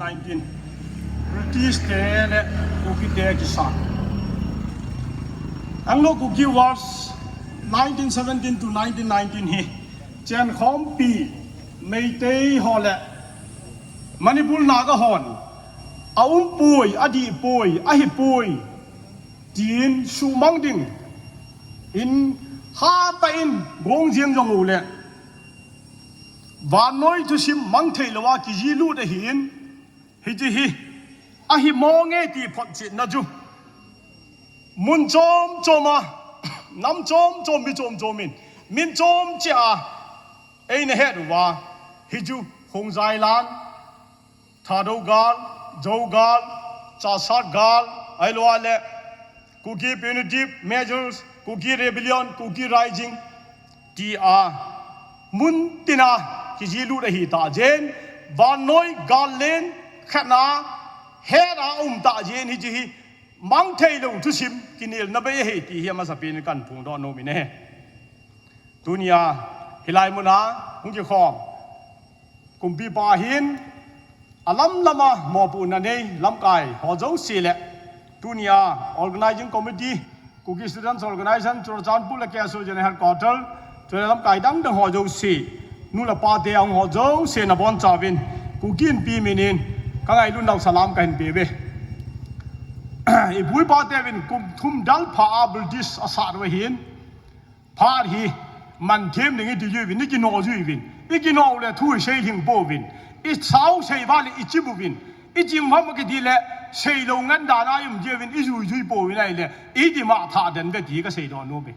19 British le kuki de kisan anglo kuki was 1917 to 1919 hi chen khom pi meitei hole manipur naga hon aum pui adi pui ahi pui tin su mangding in ha ta in gong jiang jong le van noi tu sim mang thei lawa ki ji lu de hin hi ji hi ahi monge ti phot chi na ju mun chom choma nam chom chom mi chom chomin min chom cha ei ne het wa hi ju hong zai lan tha do gal jo gal cha sat gal ai lo ale kuki punitive measures kuki rebellion kuki rising ti a mun tina ki ji lu hi ta jen van noi gal len khana he ra ta jen hi ji mang thei lo tu sim kinil na be he ti hi ma sa pin kan phung do no mi ne dunia hilai muna hung ji khom kum pi pa hin alam lama mo pu na nei lam kai ho zo si le dunia organizing committee kuki students organization churchanpur la ke so jene headquarter cho lam kai dang dang ho zo si nu la pa te ang ho zo se na bon chawin kukin pi minin ka ngai lu nau salam kan pe be i bui pa te win kum thum dal pha british asar wa hin phar hi man them ning ti yu win ni ki no ju win i ki no le thu sei hing bo win i chau sei ba le i chi bu win i jim ma ma ki di le sei lo ngan da na yum je win i ju ju bo win ai le i di ma tha den be di ka sei do no be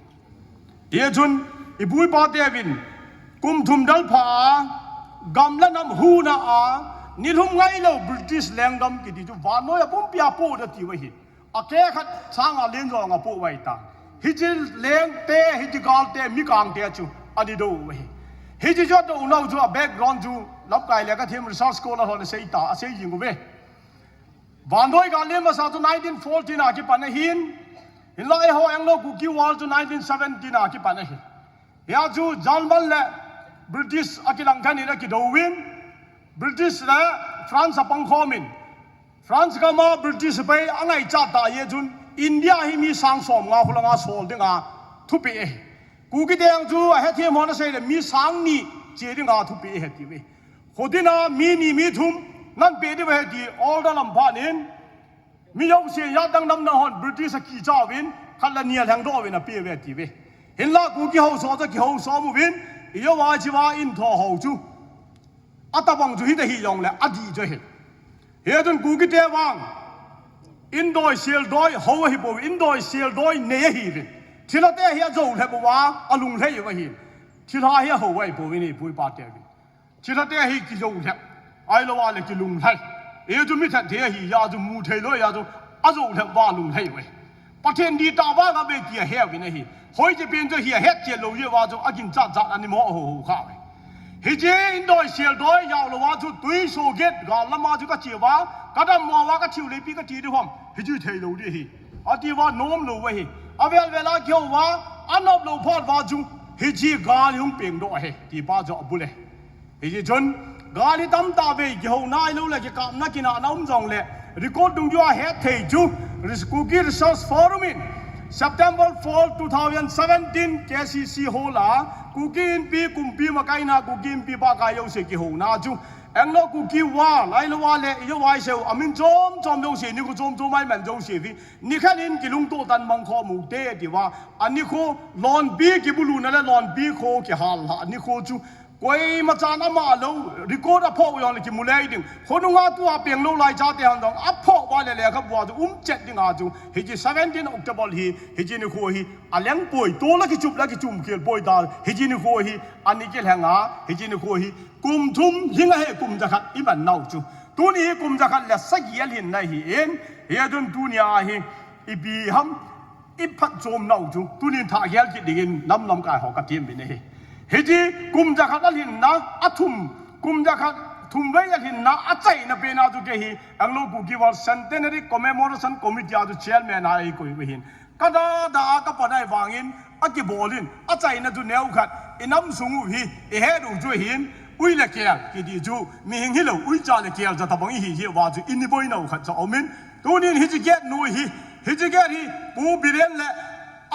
ye chun i bui pa te win kum thum dal pha gam la nam hu na a ni lum ngai lo british langdom ki di ju wa no ya pum pia po da ti wa hi a ke khat sang a len zo nga po wai ta hi ji leng te hi ji gal te mi kang te chu ani do wa hi ji jo do no ju a background ju lap kai le ka them research ko la hon sei ta a sei jing go be van doi ga le ma sa to 1914 a ki pan hin in lai ho ang lo ku ki wal to 1917 a ki pan hin ya ju jalman le british akilang thani na ki do win british la france apang khomin france ka ma british bai angai cha ta ye jun india hi mi sang som nga khulanga sol dinga thupi e ku ki deng ju a he the mo na sei le mi sang ni che dinga thupi e he ti we khodina mi ni mi thum nan pe di we di all da lam pha nin mi yau se ya dang nam na hon british ki cha win khala nia lang do win a pe we ti we hin la ku ki ho so za ki ho so mu win yo wa chi wa in tho ho chu atabang ju hi de hi yong le adi jo he he dun ku ki te wang indoi sial doi ho hi bo indoi sial doi ne hi vin thila te hi zo le bo wa alung le yo hi thila hi ho wai bo ni bu pa te vi thila te hi ki zo le ai lo wa le ki lung lai e ju mi that te hi ya ju mu thei lo ya ju a zo le wa lung le we pa then di ta wa ga be ki he vi ne hi hoi je bien jo hi he che lo ye wa ju a kin cha cha ani mo ho ho kha we hi je indoi sial doi ya lo wa ju tui so get ga la ma ju ka che wa ka da mo wa ka chiu le pi ka ti de hom hi ju thei lo di hi a ti wa nom lo we hi a vel vela kyo wa anop lo phot wa ju hi ji ga yung peng do he ti ba jo bu le hi ji chun ga li tam ta be ki ho nai lo le ki kam na ki na naum jong le record dung jo he thei ju kuki research forum in September 4 2017 KCC hola kuki in pi kumpi makai na kuki in pi ba ka yo se ki ho na ju anglo kuki wa lai lo wa le yo wai se amin chom chom dong se ni ku chom chom mai man dong se vi ni khan in ki lung to tan mang kho mu te ti wa ani kho lon bi ki bulu na le lon bi kho ki hal ha ni kho chu koi ma chan ama lo record a pho yo le ki mu lai ding khonu nga tu a peng lo lai cha te han dong a pho wa le le kha bwa ju chet ding a ju hi ji 17 October hi ji ni kho hi a leng poi to la ki chum khel poi dal hi ji ni kho hi ani ke hanga hi ji ni kho hi kum thum hinga he kum ja khat iban nau chu tu ni kum ja khat la sagial hin na hi en he dun dunia hi ibi ham iphat chom nau chu tu ni tha gel ki dingin nam ka ho ka tim bi ne he ji kum ja khat alhin na athum kum ja khat thum ve alhin na achai na pe na ju ke hi anglo ku ki war centenary commemoration committee aju chairman ai ko wi hin kada da ka panai wangin aki bolin achai na ju neu khat inam sungu hi e he ru ju hin อุ้ยละเกียร์กิดีจูมีหิงฮิโลอุ้ยจานละเกียร์จะทำบังฮีฮีว่าจูอินนี่บอยน่าขัดจะเอามินตัวนี้ฮิจิเกตนูฮิจิเกตฮีปูบิเรนละ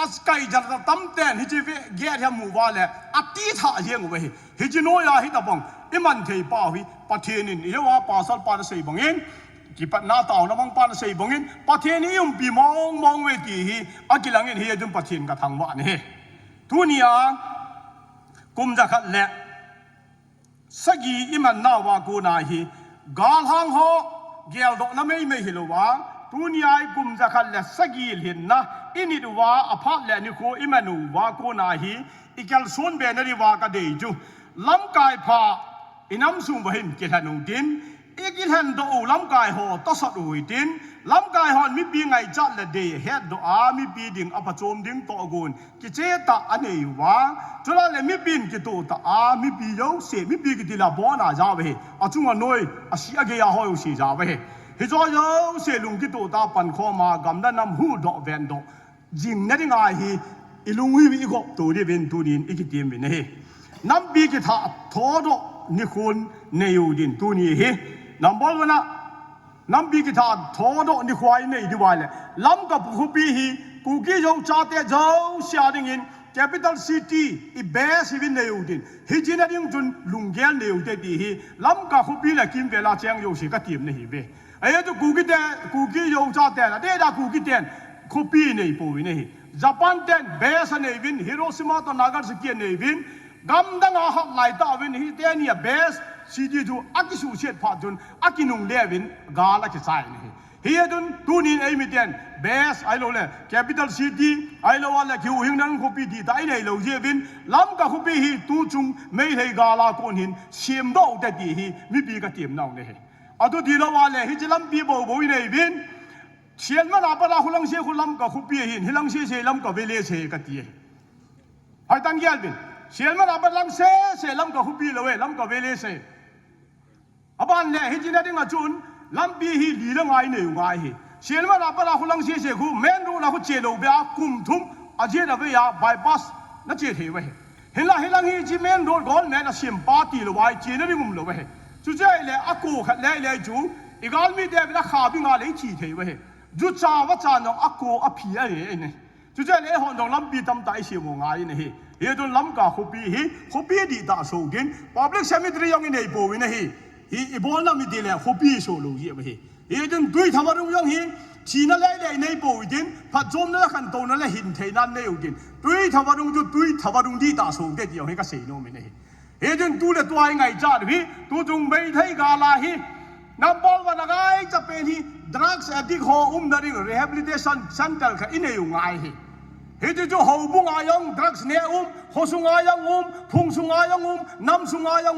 อัสกัยจัดตั้มเต้นฮิจิเวเกตยามูวาละอัติท่าเฮียงเวฮิจิโนยาฮิตาบังอิมันเทป้าฮิปะเทนินเยว่าปาสัลปาเสยบังเงินที่ปัตนาตาวน้ำมังปาเสยบังเงินปะเทนิยุมปีมองเวทีฮีอากิลังเงินฮีจุมปะเทนกับทางวะนี่ทุนี้กุมจะขัดแหละสกีอิมันน่าวากูนาฮีกาลฮังโฮเกลดอกน้ำไม่ฮิโลวาทุนี้กุมจะขัดแหละสกีเห็นนะอินิดว่าอภัตแหละนิโคอิมันนูวากูนาฮีอีกลส่วนเบนนี่วากระเดยจูลำกายพาอิน้ำซุ่มบหินกิลันูดินอีกิลันโดลำกายหอตัสดุยดินลำกายหอนมิปีไงจัดละเดยเฮ็ดโดอามิปีดิ่งอภัจมดิ่งโตกุนกิเจตาอันนี้ว่าจุลาเลมิปีนกิโตตาอามิปีโยเสมิปีกิติลาบอนาจาเวอจุงวันน้อยอาศิอาเกียหอยสีจาเวฮิจอยเสลุงกิโตตาปันข้อมากำนันนำหูดอกเวนดอกจิงนั่นง่ายฮีอิลุงวิบิโกตัวนี้เป็นตัวนี้อีกทีมเป็นเฮน้ำปีกิท่าทอดนิคุณเนยูดินตัวนี้เฮน้ำบอลวันน่ะน้ำปีกิท่าทอดนิควายเนยดีว่าเลยล้ำกับคุปีฮีกูกี้ยงชาเตะเจ้าเสียดิ่งอินแคปิตอลซิตี้อีเบสวินเนยูดินฮิจินาดิ่งจุนลุงเกลเนยูเตดีฮีล้ำกับคุปีเลยคิมเวลาเชียงโยชิกับทีมเนฮีเบไอ้ตัวกูกี้ยงชาเตะละเดี๋ยวกูกี้เตนคุปีเนยปูวินเนฮีญี่ปุ่นเตนเบสเนวินฮิโรชิมาโตนากาซากิเนวินกำดังอาหักไล่ตาวินฮิเตนี่เบสซีดีจูอากิสูเชียดพาจุนอากินุงเลวินกาลกิใจนี่ฮีดุนตูนินไอมิเตนเบสไอโลเลแคปิตอลซิตี้ไอโลวาเลคิวหิงนังคุปีดีตาไอเนโลเจวินล้ำกับคุปีฮีตูจุงไม่ให้กาลาโกนหินเชียมดอกเตดีฮีมีปีกเตียมนาวนี่อะตุดีโลวาเลฮิจิลัมปีโบโบวินเอวินเชียนมันอาปะหุลังเชียหุลัมกับคุปีหินฮิลังเชียลัมกับเวเลเชกตีให้ตั้งเกียร์บินเชียนมันอาปะลังเชลัมกับคุปีเลเวลัมกับเวเลเชอาบันเนี่ยฮิจินาดิ่งจุนลัมปีฮีลีละไงเนี่ยไงฮีเชียนมันอาปะหุลังเชียคุเมนรูนะคุเจโลเบียกุมทุมอาเจนะเบียบายพาสนั่นเจเทเวฮิลังฮีจิเมนรูกอลเนี่ยนะเชียมปาร์ตี้เลวไอเจนะดิ่งมุมเลเวจุดเจเลยอากูขัดเลยจูอีกอันมีเดบิละขาบิงาเลยทีเทเวจุดจ้าว่าจ้าน้องอากูอาพีอะไรเนี่ยจุดเจเลยหอนน้องลำปีตำตายเสียงงายเนี่ยเฮตุนลำกาคุปีดีตาสูกิน public cemetery ยังอินเดียโบวินะอีบอลน่ะมีเดียคุปีโซโลเยอะเฮตุนดุยทำอะไรยังชีนั่นเลยในโบวินพัดจมนั่นขันโตนั่นเลยหินเทนั่นเนี่ยอยู่กินดุยทำอะไรจุดดุยทำอะไรดีตาสูงเดียวให้ก็เสียโนมินะเฮตุนตัวเลยตัวไงจ้าดิตัวจงไม่ไทยกาลาฮีนับบอลวันไงจะเป็นฮีdrugs addict หอนั่นเอง rehabilitation center ค่ะอินเดียอยู่ไงเฮ้ยจู่ๆหอบุงอายัง drugs เนี่ยหอสุงอายังพุงสุงอายังน้ำสุงอายัง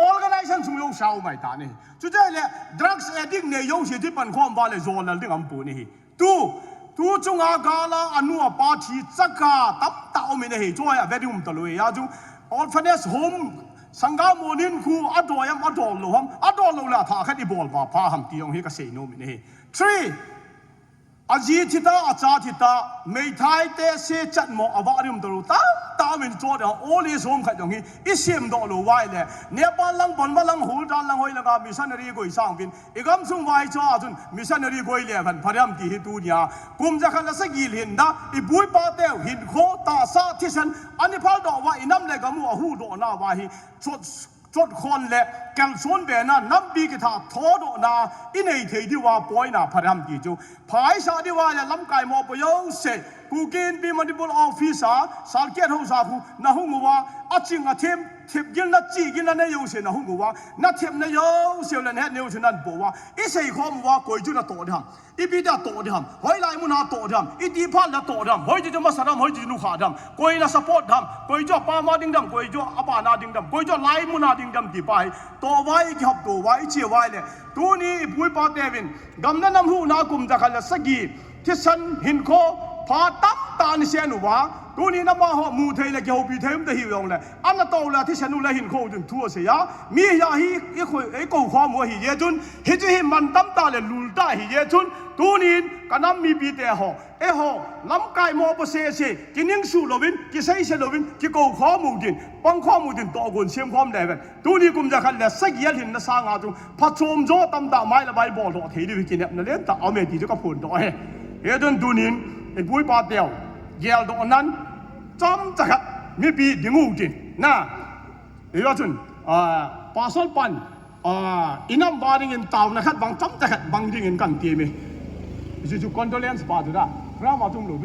organization สุงยงชาวไม่ตานี่จู่ๆเลย drugs addict เนี่ยยงเสียที่ปันความบาเลยโซนนั่นเองอันปูนี่ตู้จุงอากาลาอนุอาปาทีจักราตับเต่าไม่ได้ช่วยอะไรอุ้มตลอดยาจู่ orphanage homeสังฆโมนินคูอัดดอยมอัดดอลโลหะอัดดอลโลละท่าขัดอีบอลว่าพาหำตียงเฮก็เสียโนมินี่ three อาจีทิตาอาจารย์ทิตาไม่ทายเตะเสียจัดหมออวาริมตลอดตาวินโจเดอโอลิสโฮมขัดยงฮีอิเสียมดอลโลไว้เลยเนี่ยปาลังบอลบาลังหูดาลังหอยละก็มิชันนารีกุยสร้างวินอีกคำสุ่มไว้จ้าจนมิชันนารีกุยเลี้ยกันพยายามตีให้ตัวเนี่ยกุมจะขันละสกิลหินดาอีบุยปาเตวหินโคตาซาที่ฉันอันนี้พอดอกว่าอีน้ำเลยก็มัวหูดอกหน้าว่าฮีจดคนเละแกลส่วนเบน่ะน้ำบีกิท่าทอดนาอินเอทีดีว่าป่วยน่ะพยายามตีจูภายชาดีว่าเนี่ยลำไก่มอปยงเสกูกินบีมันดิบุลออฟฟิศสารเกียรติหูสาคูน่าหูงัวอาจิงอาเทมกินนัดจีกินนัดเนี่ยยงเสน่าหูงัวนัดเทมเนี่ยยงเสเนี่ยเนี่ยเสนั่นบอกว่าอีเสกข้อมว่ากุยจุน่ะโตดำอีปีน่ะโตดำหอยลายมุน่ะโตดำอีดีพันน่ะโตดำหอยจะมาสารำหอยจะนุขาดำกุยน่ะสปอร์ตดำกุยจ่อปามาดิ้งดำกุยจ่ออาบานาดิ้งดำกุยจ่อลายมุน่ะดิ้งดำตีไปตัวไว้ขับตัวไว้เชี่ยวไว้เลยตัวนี้ปุยปาเตวินกำนันน้ำหูนากุมจะขันละสกีที่ฉันหินโคพาตั้มตาในเสียนว่าตัวนี้น้ำมาหอมูเทเลยเกี่ยวปีเทมแต่หิวยองเลยอันนั้นโตแล้วที่ฉันดูแลหินโคจนทั่วเสียมียาฮีอีคุยไอ้กูความหัวหิเยจุนฮิจิฮิมันตั้มตาเลยลุลตาหิเยจุนตัวนี้ก็น้ำมีปีเตหอ โหล้ำกายมอปเสียกินยังสู้ลวินกิใช้เชลวินกิโกข้อมูดินปังข้อมูดินตัวกุนเสียมความได้แบบตัวนี้กุมจะขัดและสักยันหินนะสร้างอาจุพัดชมโจตำตาไม้ละใบบอลตัวเทียดีกินเนี่ยนั่นเองแต่เอาเมตีจะก็พูดตัวเฮ้ยจนตัวนี้เป็นผู้ปาเดียวเยลตัวนั้นจำจะขัดมีปีดึงงูกินนะเดี๋ยวจนปาสอลปันอินัมบาริงินตาวนะครับบางจำจะขัดบางดิ่งกันเตียมจู่ๆคอนโดเลนส์ปาดูได้พระมาทุ่งหลวง